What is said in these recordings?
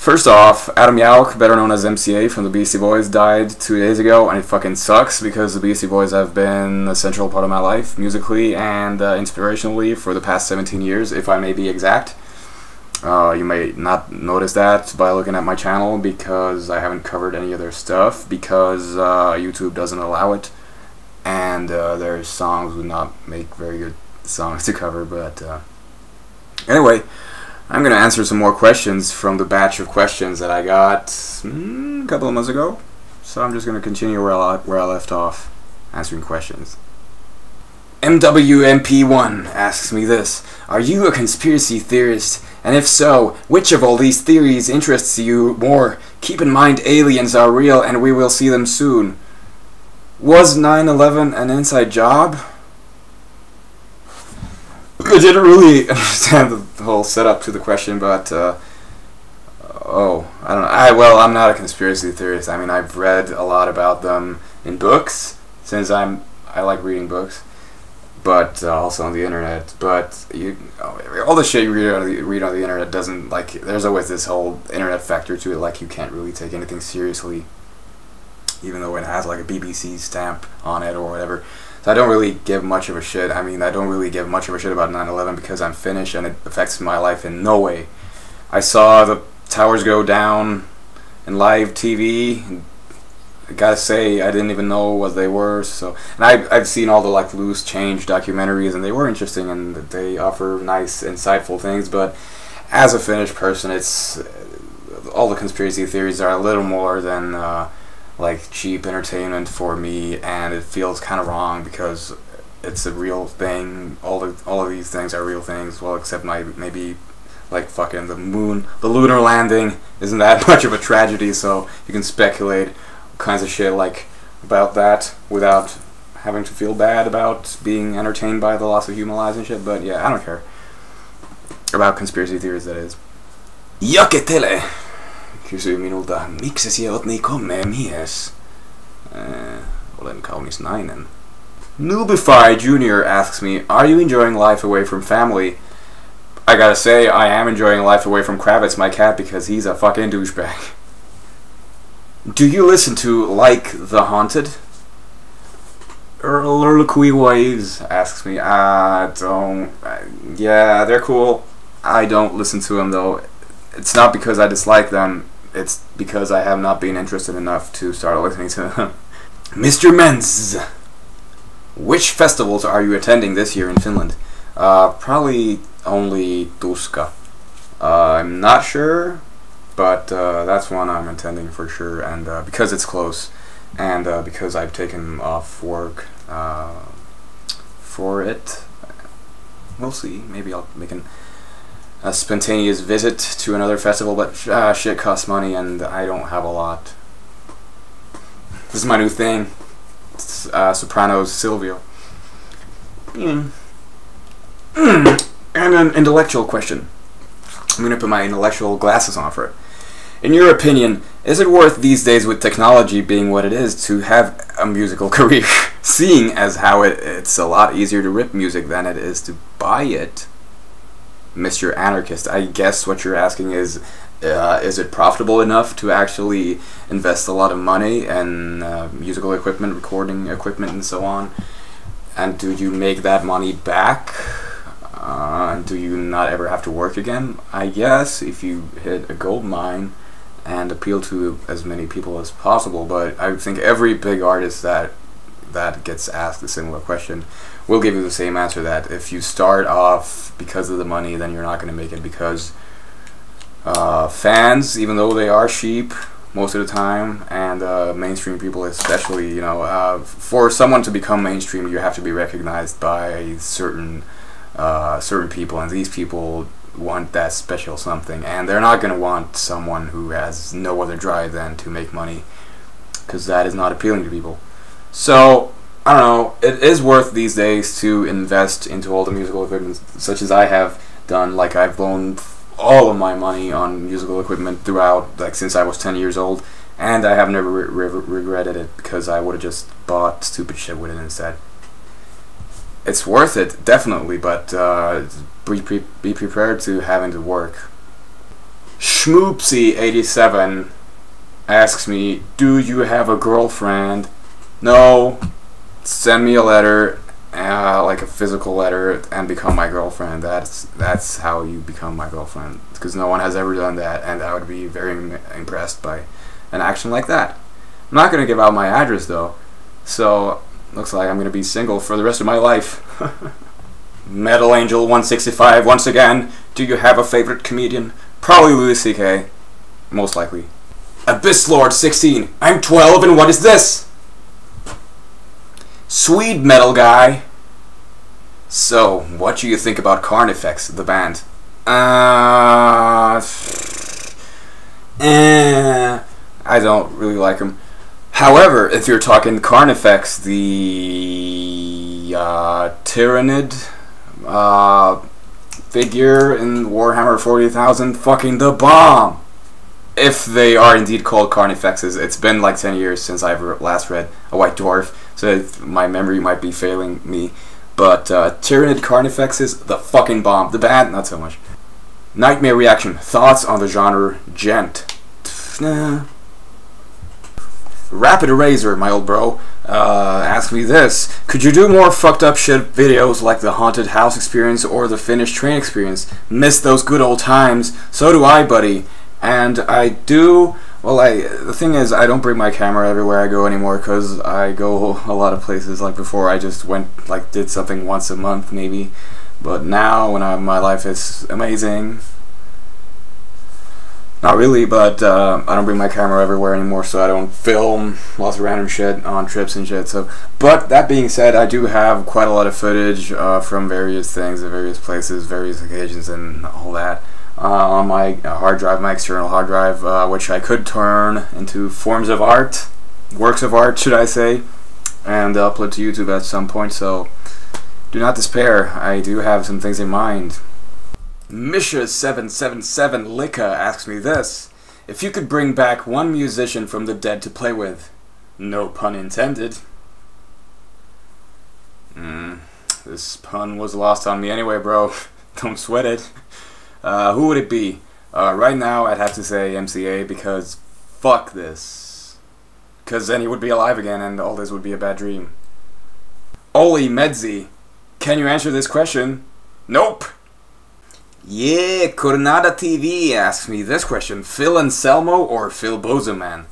First off, Adam Yauch, better known as MCA from the Beastie Boys, died 2 days ago, and it fucking sucks because the Beastie Boys have been a central part of my life, musically and inspirationally, for the past 17 years, if I may be exact. You may not notice that by looking at my channel because I haven't covered any of their stuff because YouTube doesn't allow it, and their songs would not make very good songs to cover, but anyway, I'm going to answer some more questions from the batch of questions that I got a couple of months ago. So I'm just going to continue where I left off, answering questions. MWMP1 asks me this: are you a conspiracy theorist? And if so, which of all these theories interests you more? Keep in mind aliens are real and we will see them soon. Was 9/11 an inside job? I didn't really understand the whole setup to the question, but I don't know. Well, I'm not a conspiracy theorist. I mean, I've read a lot about them in books, since I like reading books, but also on the internet. But all the shit you read on the internet doesn't, like, there's always this whole internet factor to it, like you can't really take anything seriously, even though it has like a BBC stamp on it or whatever. So I don't really give much of a shit. I mean, I don't really give much of a shit about 9/11 because I'm Finnish and it affects my life in no way. I saw the towers go down in live TV. I gotta say, I didn't even know what they were. So, and I've seen all the like loose change documentaries, and they were interesting and they offer nice, insightful things. But as a Finnish person, it's all the conspiracy theories are a little more than like cheap entertainment for me, and it feels kind of wrong because it's a real thing. All of these things are real things, well, except maybe like fucking the lunar landing isn't that much of a tragedy, so you can speculate all kinds of shit like about that without having to feel bad about being entertained by the loss of human lives and shit. But yeah, I don't care about conspiracy theories, that is. Jaketele kysyy minulta, miksi sinä oot niin komea mies? Olen kaunis nainen. Noobify Jr. asks me, are you enjoying life away from family? I gotta say, I am enjoying life away from Kravitz, my cat, because he's a fucking douchebag. Do you listen to Like the Haunted? Lurlukui Waves asks me, yeah, they're cool. I don't listen to them though. It's not because I dislike them. It's because I have not been interested enough to start listening to them. Mr. Menz, which festivals are you attending this year in Finland? Probably only Tuska. I'm not sure, but that's one I'm attending for sure, and because it's close, and because I've taken off work for it. We'll see. Maybe I'll make a spontaneous visit to another festival, but shit costs money and I don't have a lot. This is my new thing. It's, Sopranos Silvio. And an intellectual question. I'm gonna put my intellectual glasses on for it. In your opinion, is it worth these days, with technology being what it is, to have a musical career? Seeing as how it's a lot easier to rip music than it is to buy it. Mr. Anarchist, I guess what you're asking is it profitable enough to actually invest a lot of money in musical equipment, recording equipment, and so on? And do you make that money back? And do you not ever have to work again? I guess if you hit a gold mine and appeal to as many people as possible, but I think every big artist that gets asked a similar question will give you the same answer, that if you start off because of the money, then you're not going to make it, because fans, even though they are sheep most of the time, and mainstream people especially, you know, for someone to become mainstream, you have to be recognized by certain people, and these people want that special something, and they're not going to want someone who has no other drive than to make money, because that is not appealing to people. So I don't know, it is worth these days to invest into all the musical equipment, such as I have done. Like, I've blown all of my money on musical equipment throughout, like, since I was 10 years old, and I have never regretted it, because I would have just bought stupid shit with it instead. It's worth it, definitely, but be prepared to having to work. Schmoopsy87 asks me, do you have a girlfriend? No. Send me a letter, like a physical letter, and become my girlfriend. That's how you become my girlfriend. Because no one has ever done that, and I would be very impressed by an action like that. I'm not going to give out my address, though. So, looks like I'm going to be single for the rest of my life. Metal Angel 165, once again, do you have a favorite comedian? Probably Louis C.K. Most likely. Abyss Lord 16, I'm 12 and what is this? Swede metal guy. So, what do you think about Carnifex, the band? I don't really like them. However, if you're talking Carnifex, the Tyrannid figure in Warhammer 40,000, fucking the bomb! If they are indeed called Carnifexes, it's been like 10 years since I've last read A White Dwarf, so my memory might be failing me. But Tyrannid Carnifexes, the fucking bomb. The band, not so much. Nightmare Reaction, thoughts on the genre gent? Nah. Rapid Eraser, my old bro, asked me this. Could you do more fucked up shit videos like the haunted house experience or the Finnish train experience? Miss those good old times. So do I, buddy. And I do, well, the thing is, I don't bring my camera everywhere I go anymore because I go a lot of places. Like before, I just went, did something once a month maybe. But now, when my life is amazing, not really, but I don't bring my camera everywhere anymore, so I don't film lots of random shit on trips and shit. So, but that being said, I do have quite a lot of footage from various things at various places, various occasions, and all that on my hard drive, my external hard drive, which I could turn into forms of art, works of art, should I say, and upload to YouTube at some point. So, do not despair. I do have some things in mind. Misha777 Licka asks me this. If you could bring back one musician from the dead to play with, no pun intended. This pun was lost on me anyway, bro. Don't sweat it. Who would it be? Right now I'd have to say MCA because fuck this. Because then he would be alive again and all this would be a bad dream. Oli Medzi, can you answer this question? Nope. Yeah, Coronada TV asks me this question. Phil Anselmo or Phil Bozeman?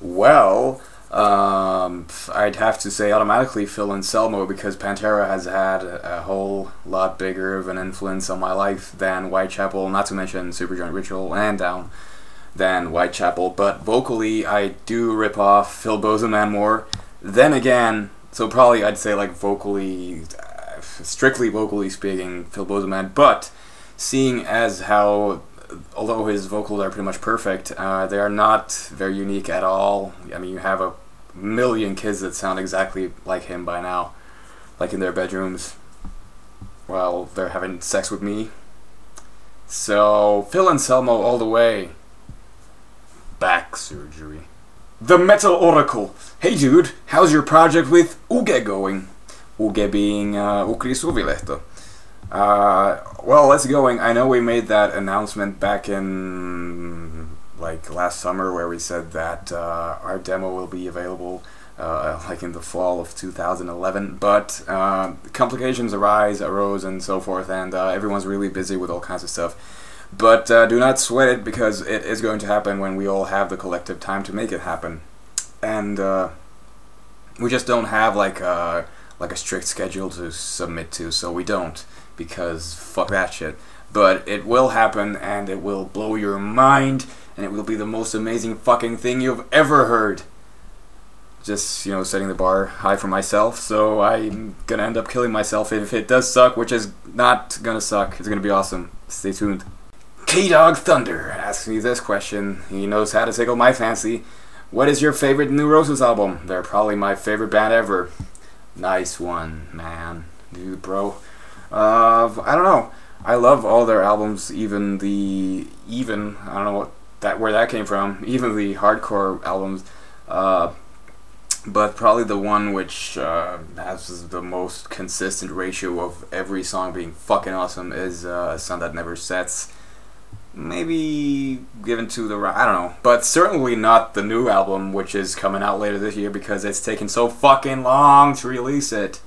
Well, I'd have to say automatically Phil Anselmo because Pantera has had a whole lot bigger of an influence on my life than Whitechapel, not to mention Supergiant Ritual and Down than Whitechapel. But vocally, I do rip off Phil Bozeman more. Then again, so probably I'd say like vocally, strictly vocally speaking, Phil Bozeman, but seeing as how, although his vocals are pretty much perfect, they are not very unique at all. I mean, you have a million kids that sound exactly like him by now, like in their bedrooms while they're having sex with me. So, Phil Anselmo all the way. Back surgery. The Metal Oracle. Hey dude, how's your project with Uge going? Uge being Ukri Suvilehto. Well, it's going. I know we made that announcement back in like last summer where we said that our demo will be available like in the fall of 2011, but complications arose and so forth, and everyone's really busy with all kinds of stuff. But do not sweat it because it is going to happen when we all have the collective time to make it happen. And we just don't have like a strict schedule to submit to, so we don't. Because fuck that shit. But it will happen, and it will blow your mind, and it will be the most amazing fucking thing you've ever heard. Just, you know, setting the bar high for myself, so I'm gonna end up killing myself if it does suck, which is not gonna suck. It's gonna be awesome. Stay tuned. K-Dog Thunder asks me this question. He knows how to tickle my fancy. What is your favorite New Roses album? They're probably my favorite band ever. Nice one, man. Dude, bro. I don't know. I love all their albums, even I don't know where that came from, even the hardcore albums, but probably the one which has the most consistent ratio of every song being fucking awesome is Sun That Never Sets. maybe given to the, I don't know, but certainly not the new album, which is coming out later this year because it's taken so fucking long to release it.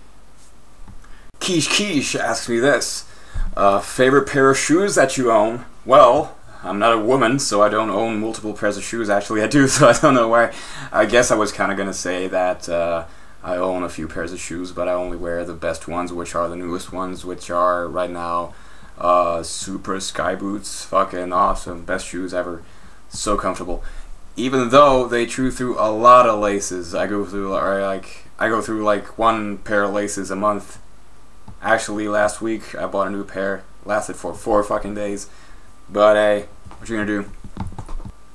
Quiche asks me this. Favorite pair of shoes that you own? Well, I'm not a woman, so I don't own multiple pairs of shoes. Actually, I do, so I don't know why. I guess I was kind of going to say that I own a few pairs of shoes, but I only wear the best ones, which are the newest ones, which are, right now, super sky boots. Fucking awesome. Best shoes ever. So comfortable. Even though they chew through a lot of laces. I go through like one pair of laces a month. Actually, last week I bought a new pair. Lasted for 4 fucking days. But hey, what you gonna do?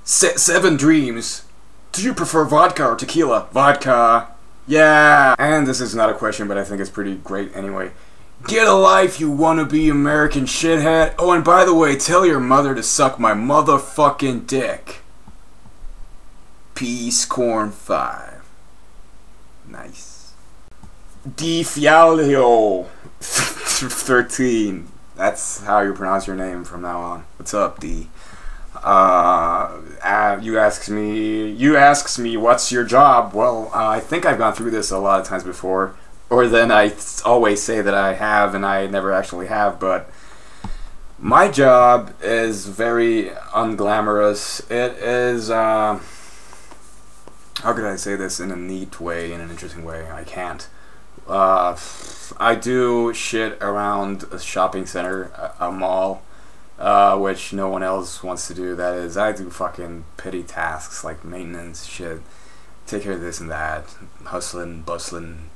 7 Dreams. Do you prefer vodka or tequila? Vodka. Yeah. And this is not a question, but I think it's pretty great anyway. Get a life, you wannabe American shithead. Oh, and by the way, tell your mother to suck my motherfucking dick. Peace Corn 5. Nice. Di Fialio 13. That's how you pronounce your name from now on. What's up, D? You asks me, what's your job? Well, I think I've gone through this a lot of times before. Or then I always say that I have and I never actually have, but my job is very unglamorous. It is, how could I say this in a neat way, in an interesting way? I can't. I do shit around a shopping center, a mall, which no one else wants to do. That is, I do fucking petty tasks like maintenance, shit, take care of this and that, hustling, bustling,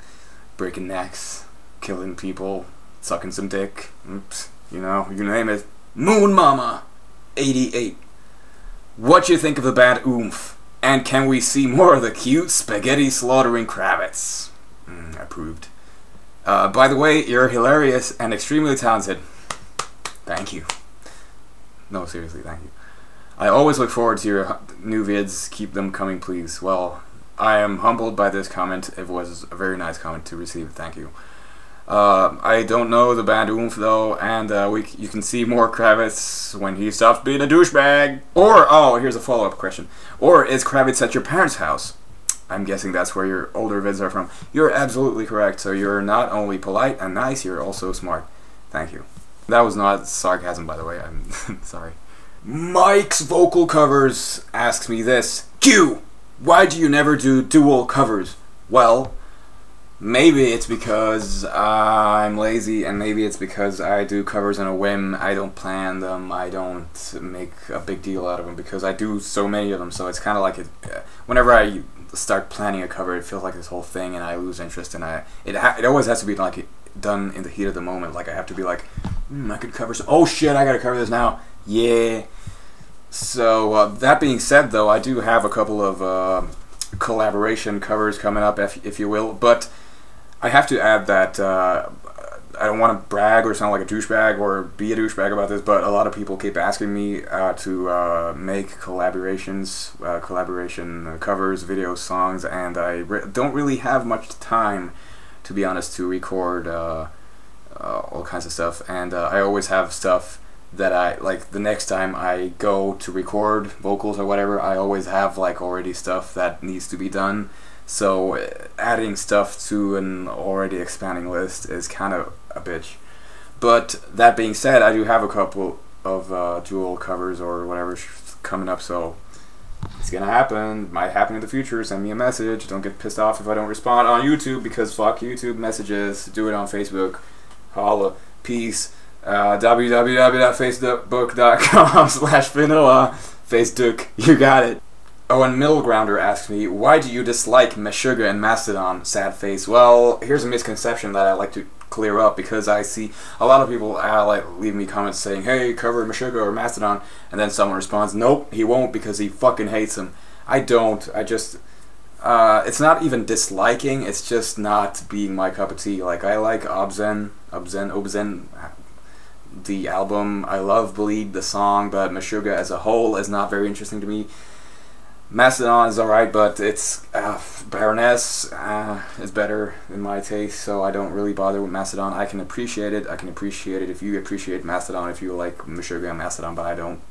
breaking necks, killing people, sucking some dick, oops, you know, you name it. Moon Mama 88. What you think of the band Oomph? And can we see more of the cute spaghetti slaughtering Kravitz? Approved. By the way, you're hilarious and extremely talented. Thank you. No, seriously, thank you. I always look forward to your new vids. Keep them coming, please. Well, I am humbled by this comment. It was a very nice comment to receive. Thank you. I don't know the band Oomph though, and you can see more Kravitz when he stops being a douchebag. Or, oh, here's a follow-up question. Or is Kravitz at your parents' house? I'm guessing that's where your older vids are from. You're absolutely correct. So you're not only polite and nice, you're also smart. Thank you. That was not sarcasm, by the way. I'm sorry. Mike's Vocal Covers asks me this. Q! Why do you never do dual covers? Well, maybe it's because I'm lazy, and maybe it's because I do covers on a whim. I don't plan them. I don't make a big deal out of them because I do so many of them. So it's kind of like whenever I start planning a cover, it feels like this whole thing, and I lose interest. And it always has to be like done in the heat of the moment. Like I have to be like, I could cover some. Oh shit, I gotta cover this now. Yeah. So that being said, though, I do have a couple of collaboration covers coming up, if you will. But I have to add that I don't want to brag or sound like a douchebag or be a douchebag about this, but a lot of people keep asking me to make collaboration covers, videos, songs, and I don't really have much time, to be honest, to record all kinds of stuff. And I always have stuff that I like the next time I go to record vocals or whatever. I always have like already stuff that needs to be done, so adding stuff to an already expanding list is kind of a bitch. But that being said, I do have a couple of dual covers or whatever coming up, so it's gonna happen. Might happen in the future. Send me a message. Don't get pissed off if I don't respond on YouTube, because fuck YouTube messages. Do it on Facebook. Holla. Peace. www.facebook.com/FINOWA. Facebook, you got it. Oh, and Middlegrounder asks me, why do you dislike Meshuggah and Mastodon? Sad face. Well, here's a misconception that I like to clear up, because I see a lot of people like leave me comments saying, hey, cover Meshuggah or Mastodon, and then someone responds, nope, he won't because he fucking hates them. I don't. I just it's not even disliking, it's just not being my cup of tea. Like, I like Obzen, the album. I love Bleed, the song, but Meshuggah as a whole is not very interesting to me. Mastodon is alright, but it's Baroness is better in my taste, so I don't really bother with Mastodon. I can appreciate it. I can appreciate it if you appreciate Mastodon, if you like Meshuggah and Mastodon, but I don't.